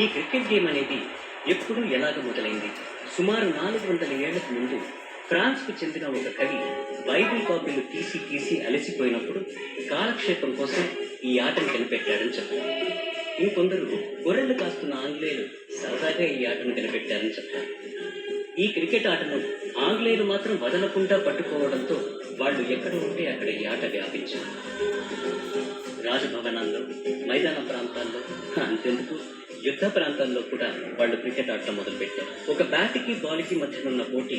ఈ cricket game అనేది ఎప్పుడు ఎలాగ మొదలైంది? సుమారు 400 ఏళ్లకు ముందు ఫ్రాన్స్కు చెందిన ఒక కవి బైబిల్ కాపీలు తీసి తీసి అలసిపోయినప్పుడు కాలక్షేపం కోసం ఈ ఆటను కనిపెట్టాడని చెప్తారు. ఇంకొందరు గొర్రెలు కాస్తున్న ఆంగ్లేయులు సరదాగా ఈ ఆటను కనిపెట్టారని చెప్తారు. ఈ క్రికెట్ ఆటను ఆంగ్లేయులు మాత్రం వదలకుండా పట్టుకోవడంతో వాళ్ళు ఎక్కడ ఉంటే అక్కడ ఈ ఆట వ్యాపించింది. రాజభవనాల్లో, మైదాన ప్రాంతాల్లో, అంతెందుకు యుద్ధ ప్రాంతాల్లో కూడా వాళ్ళు క్రికెట్ ఆటలు మొదలుపెట్టారు. ఒక బ్యాట్కి బాల్కి మధ్యనున్న పోటీ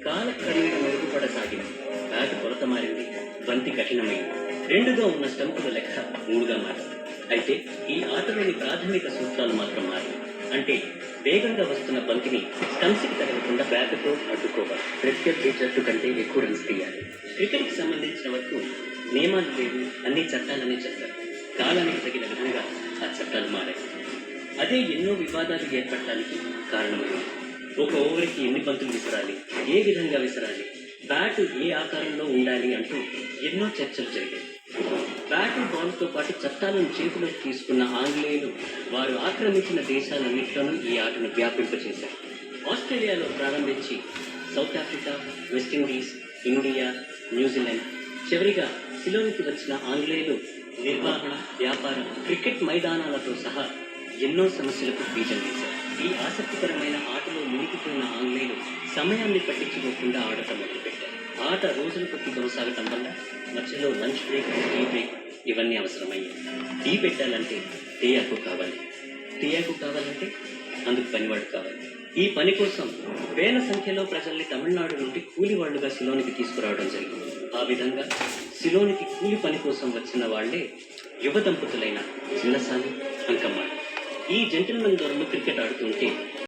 కాలక్రమేణా మెరుగుపడసాగింది. బ్యాట్ కొలత మారింది, బంతి కఠినమైంది, రెండుగా ఉన్న స్టంపుల లెక్క 3గా మారింది. అయితే ఈ ఆటలోని ప్రాథమిక సూత్రాలు మాత్రం మారాయి. అంటే వేగంగా వస్తున్న బంతిని స్టంప్స్కి తగలకుండా బ్యాట్తో అడ్డుకోవాలి. ప్రత్యర్థి జట్టు కంటే ఎక్కువ రన్స్ తీయాలి. క్రికెట్కి సంబంధించిన వరకు నియమాలు లేవు, అన్ని చట్టాలనే చెప్తారు. కాలానికి తగిన విధంగా ఆ చట్టాలు మారాయి. అదే ఎన్నో వివాదాలు ఏర్పడటానికి కారణమైంది. ఒక ఓవర్కి ఎన్ని బంతులు విసరాలి, ఏ విధంగా విసరాలి, బ్యాటు ఏ ఆకారంలో ఉండాలి అంటూ ఎన్నో చర్చలు జరిగాయి. బ్యాటు బాల్తో పాటు చట్టాలను చేతిలోకి తీసుకున్న ఆంగ్లేయులు వారు ఆక్రమించిన దేశాలన్నింటిలోనూ ఈ ఆటను వ్యాపింపచేశారు. ఆస్ట్రేలియాలో ప్రారంభించి south Africa, West Indies, India, New Zealand, చివరిగా సిలోనికి వచ్చిన ఆంగ్లేయులు నిర్వహణ, వ్యాపారం, క్రికెట్ మైదానాలతో సహా ఎన్నో సమస్యలకు బీజం వేశారు. ఈ ఆసక్తికరమైన ఆటలో మునిగిపోయిన ఆంగ్లేయులు సమయాన్ని పట్టించుకోకుండా ఆడటం మొదలుపెట్టారు. ఆట రోజుల కొద్ది కొనసాగటం వల్ల మధ్యలో లంచ్ బ్రేక్, టీ బ్రేక్ ఇవన్నీ అవసరమయ్యాయి. టీ పెట్టాలంటే టీయాకు కావాలి, టీయాకు కావాలంటే అందుకు పనివాడు కావాలి. ఈ పని కోసం వేల సంఖ్యలో ప్రజల్ని తమిళనాడు నుండి కూలివాళ్లుగా సిలోనికి తీసుకురావడం జరిగింది. ఆ విధంగా సిలోనికి కూలి పని కోసం వచ్చిన వాళ్లే యువ దంపతులైన చిన్నసాని, అంకమ్మ. ఈ జెంటిల్మెన్ దొరలు క్రికెట్ ఆడుతుంటే